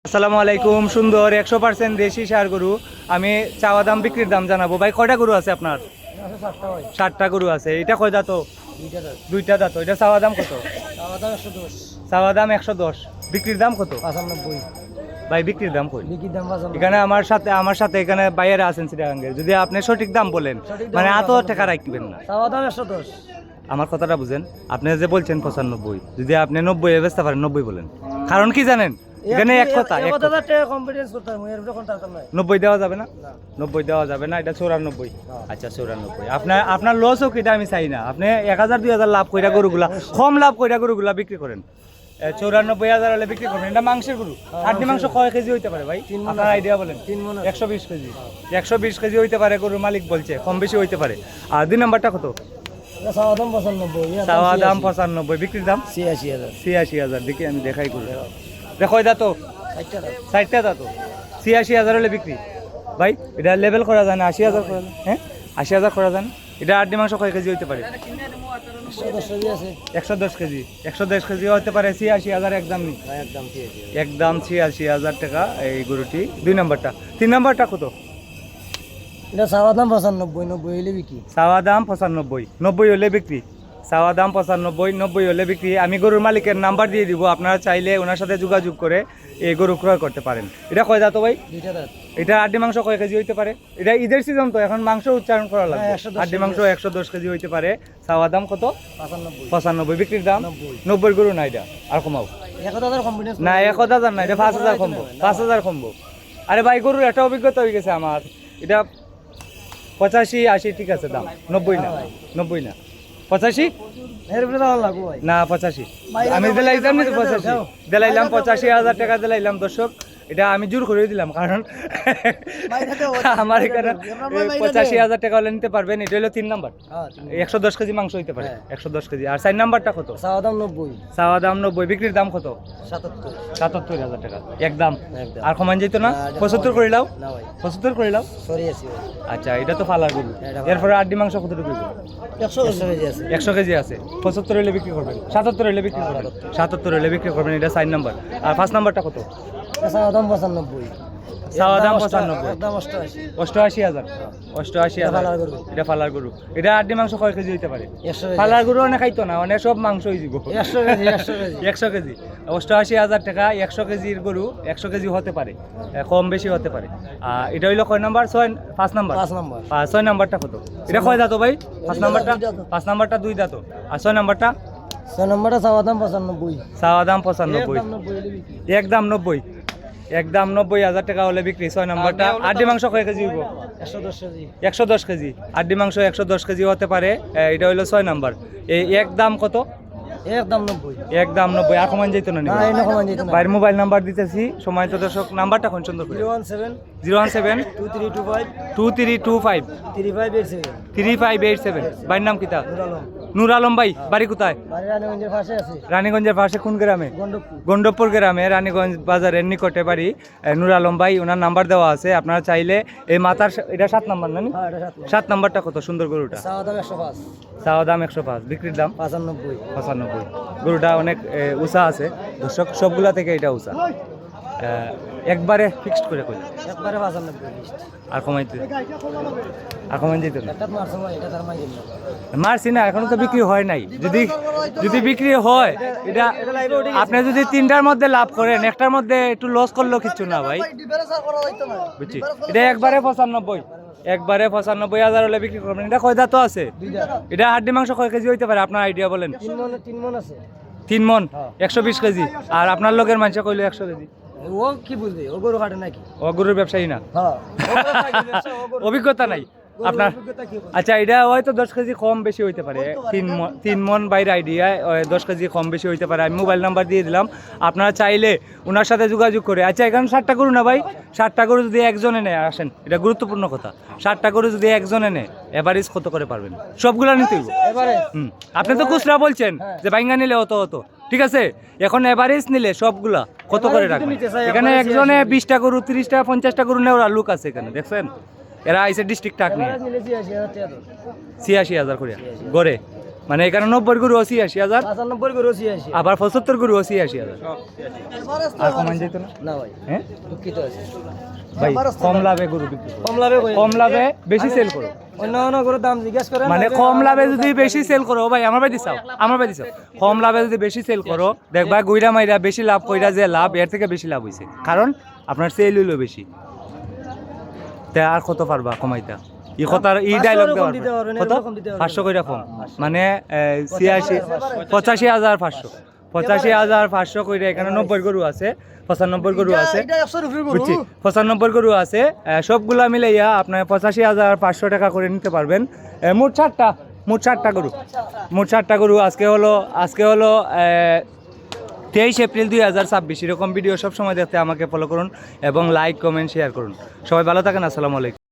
আসসালামু আলাইকুম। সুন্দর 100% দেশি সার গরু আমি চাওয়া দাম বিক্রির দাম জানাবো। ভাই কয়টা গরু আছে আপনার? 7টা গরু আছে। এটা কয় দাঁত? দুইটা দাঁত। এটা চাওয়া দাম কত? চাওয়া দাম 110। বিক্রির দাম কত? 95। ভাই বিক্রির দাম কই? বিক্রির দাম 95। এখানে আমার সাথে এখানে বাইরে আছেন সিটাগাঙ্গের। যদি আপনি সঠিক দাম বলেন, মানে এত টাকা রাখবেন না। চাওয়া দাম 110। আমার কথাটা বুঝেন। আপনি যে বলছেন 95, যদি আপনি 90 এ বেচতে পারেন 90 বলেন। কারণ কি জানেন? এখানে এক কথা 90 দেওয়া যাবে না। 90 দেওয়া যাবে না। এটা 94। আচ্ছা 94। আপনার লস হোক, এটা আমি চাই না। আপনি 1000 2000 লাভ কইরা গরুগুলা, কম লাভ কইরা গরুগুলা বিক্রি করেন। 94,000 হলে বিক্রি করবেন। এটা মাংসের গরু। হাড্ডি মাংস কয় কেজি হইতে পারে ভাই? আপনার আইডিয়া বলেন। 120 কেজি। 120 কেজি হইতে পারে গরুর মালিক বলছে, কম বেশি হইতে পারে। আর দুই নাম্বারটা কত? চাওয়া দাম 95। চাওয়া দাম 95। বিক্রির দাম 86,000। 86,000। দেখি আমি দেখাই করি। দেখো এটা তো 60টা দাঁত। 86,000 হলে বিক্রি। ভাই এটা লেভেল করা যায় না? 80,000 করা যায়? হ্যাঁ 80,000 করা যায় না? এটা হাড্ডি মাংস কয় কেজি হইতে পারে? 110 কেজি। 110 কেজি হতে পারে। 86,000 একদম নেই। একদম 86,000 টাকা এই গরুটি। দুই নাম্বারটা। তিন নাম্বারটা কত? এটা চাওয়া দাম 95। 90 হইলে বিক্রি। চাওয়া দাম 95। 90 হলে বিক্রি। চাওয়া দাম 95। 90 হলে বিক্রি। আমি গরুর মালিকের নাম্বার দিয়ে দিব, আপনারা চাইলে ওনার সাথে যোগাযোগ করে এই গরু ক্রয় করতে পারেন। এটা কয় দাঁত ভাই? দুইটা দাঁত। এটা হাড্ডি মাংস কয় কেজি হইতে পারে? এটা ঈদের সিজন তো, এখন মাংস উচ্চারণ করা লাগবে। 110 হাড্ডি মাংস 110 কেজি হইতে পারে। চাওয়া দাম কত? 95। 95। বিক্রির দাম 90 গরু না। এটা আর কমাও 1000 কম্পিউটার না। 1000 না, এটা 5000 কমবো। 5000 কমবো। আরে ভাই গরুর একটা অভিজ্ঞতা হয়ে গেছে আমার। এটা 85 80 ঠিক আছে দাম। 90 না। 90 না, 85 এর ভিতরে ভালো লাগবে ভাই। না 85। আমি দিলাইলাম না 85। দিলাইলাম 85,000 টাকা দিলাইলাম। দর্শক এটা আমি জোর করে দিলাম, কারণ আমার এখানে 85,000 টাকা হলে নিতে পারবেন। এটা হলো 3 নাম্বার। 110 কেজি মাংস হইতে পারে। 110 কেজি। আর 4 নাম্বারটা কত? চাওয়া দাম 90। চাওয়া দাম 90। বিক্রির দাম কত? 77। 77,000 টাকা একদম। আর কমান যেত না? 75 করে লাও। না ভাই 75 করে লাও। সরি আছি ভাই। আচ্ছা এটা তো ফালার গরু। এরপরে হাড্ডি মাংস কতটুকু? 100 কেজি আছে। 100 কেজি আছে। 75 হলে বিক্রি করবেন। 77 হলে বিক্রি করবেন। 77 হলে বিক্রি করবেন। এটা 4 নাম্বার। আর 5 নাম্বারটা কত? চাওয়া দাম 95। চাওয়া দাম 95। একদম 88। 88,000। 88,000। এটা ফালার গরু। এটা হাড্ডি মাংস কয় কেজি হইতে পারে? 100 কেজি। ফালার গরু অনেক খাইতো না, অনেক সব মাংস হয়ে যাব। 100 কেজি। 100 কেজি। 100 কেজি। 88,000 টাকা। 100 কেজির গরু 100 কেজি হতে পারে, কম বেশি হতে পারে। এটা হইলো কয় নাম্বার? 5 নাম্বার। 5 নাম্বার। 6 নাম্বারটা কত? এটা কয় দাঁত ভাই? 5 নাম্বারটা? 5 নাম্বারটা 2 দাঁত। আর 6 নাম্বারটা? 6 নাম্বারটা চাওয়া দাম 95। চাওয়া দাম 95। একদম 90 হইলে বিক্রি। একদম 90। একদম 90,000 টাকা হলে বিক্রি। 6 নাম্বারটা। হাড্ডি মাংস কয় কেজি হইব? 110 কেজি। 110 কেজি। হাড্ডি মাংস 110 কেজি হতে পারে। এটা হইলো 6 নাম্বার। এই একদম কত? একদম 90। একদম 90। আর কমান যেত না? না এনে কমান যেত না। বাইরের মোবাইল নাম্বার দিতেছি, সময় তো দর্শক নাম্বারটা কোন সুন্দর করে? 017 017 2325 2325 3587। 3587। বাইর নাম কিতা? নূর আলম। নূর আলম ভাই বাড়ি কোথায়? বাড়ি রানীগঞ্জের পাশে আছে। রানীগঞ্জের পাশে কোন গ্রামে? গন্ডকপুর। গন্ডপুর গ্রামে রানীগঞ্জ বাজারের নিকটে বাড়ি। নূর আলম ভাই, ওনার নাম্বার দেওয়া আছে। আপনারা চাইলে এই মাথার এটা 7 নাম্বার না? হ্যাঁ এটা 7 7 নাম্বারটা কত? সুন্দর গরুটা। চাওয়া দাম 105। চাওয়া দাম 105। বিক্রির দাম 95। 95। গরুটা অনেক উঁচা আছে দর্শক, সবগুলা থেকে এটা উঁচা। একবারে ফিক্সড করে কই একবারে 95 লিস্ট। আর কমাইতে যেত না? একটা মারছো ভাই এটা তার মাইল না। মারছি না, এখনো তো বিক্রি হয় নাই। যদি বিক্রি হয়, এটা আপনি যদি 3টার মধ্যে লাভ করেন, একটার মধ্যে একটু লস করলেও কিচ্ছু না ভাই, বুঝছি। এটা একবারে 95। একবারে 95,000 হলে বিক্রি করবেন। এটা কয় দাঁত আছে? এটা হাড্ডি মাংস কয় কেজি হইতে পারে? আপনার আইডিয়া বলেন। 3 মণ আছে। 3 মণ। 120 কেজি। আর আপনার লোকের মানুষ কইলো 100 কেজি। ও কি বুঝবে? ও গরু কাটে নাকি? ও গরুর ব্যবসায়ী না? হ্যাঁ অভিজ্ঞতা নাই আপনার? আচ্ছা এটা হয়তো 10 কেজি কম বেশি হইতে পারে। 3 মণ বাইরে আইডিয়া 10 কেজি কম বেশি হইতে পারে। আমি মোবাইল নাম্বার দিয়ে দিলাম, আপনারা চাইলে ওনার সাথে যোগাযোগ করে। আচ্ছা এখানে 7টা গরু না ভাই? 7টা গরু যদি একজনে নেয়, আসেন এটা গুরুত্বপূর্ণ কথা, 7টা গরু যদি একজনে নেয় এভারেজ কত করে পারবেন? সবগুলা নিতে হইব। আপনি তো খুচরা বলছেন যে বাইঙ্গা নিলে অত, ঠিক আছে। এখন এভারেজ নিলে সবগুলা কত করে রাখবেন? এখানে একজনে 20টা গরু 30টা 50টা গরু নেওয়ার লোক আছে এখানে, দেখছেন? এরা আইসে ডিস্ট্রিক্ট টাক নিয়ে 86,000 করে গড়ে। মানে এখানে 90 গরু 85,000, 95 করে 86 আবার 75 গরু 88,000। আর কমান যেত না? না ভাই হ্যাঁ দুঃখিত আছে ভাই, কম লাভে গরু বিক্রি করো, কম লাভে কই কম লাভে বেশি সেল করো। অন্য অন্য করে দাম জিজ্ঞেস করেন মানে কম লাভে যদি বেশি সেল করো ভাই, আমার ভাই দিছাও, আমার ভাই দিছাও, কম লাভে যদি বেশি সেল করো দেখবা গুইরা মাইরা বেশি লাভ কইরা যে লাভ এর থেকে বেশি লাভ হইছে, কারণ আপনার সেল হইলো বেশি। তা আর কত পারবা কমাইতা? ই কথার ই ডায়লগ দেওয়ার দিতে পারবেন, কত এরকম দিতে পারবেন। 500 কইরা কম, মানে 85,500 85,500 কইরা এখানে 90 গরু আছে, 95 গরু আছে, এটা 100 রুপির গরু বুঝছি 95 গরু আছে, সবগুলা মিলাইয়া আপনার 85,500 টাকা করে নিতে পারবেন। মোট 4টা গরু, মোট 4টা গরু। আজকে হলো 23 এপ্রিল 2026। এরকম ভিডিও সবসময় দেখতে আমাকে ফলো করুন এবং লাইক কমেন্ট শেয়ার করুন। সবাই ভালো থাকেন, আসসালামু আলাইকুম।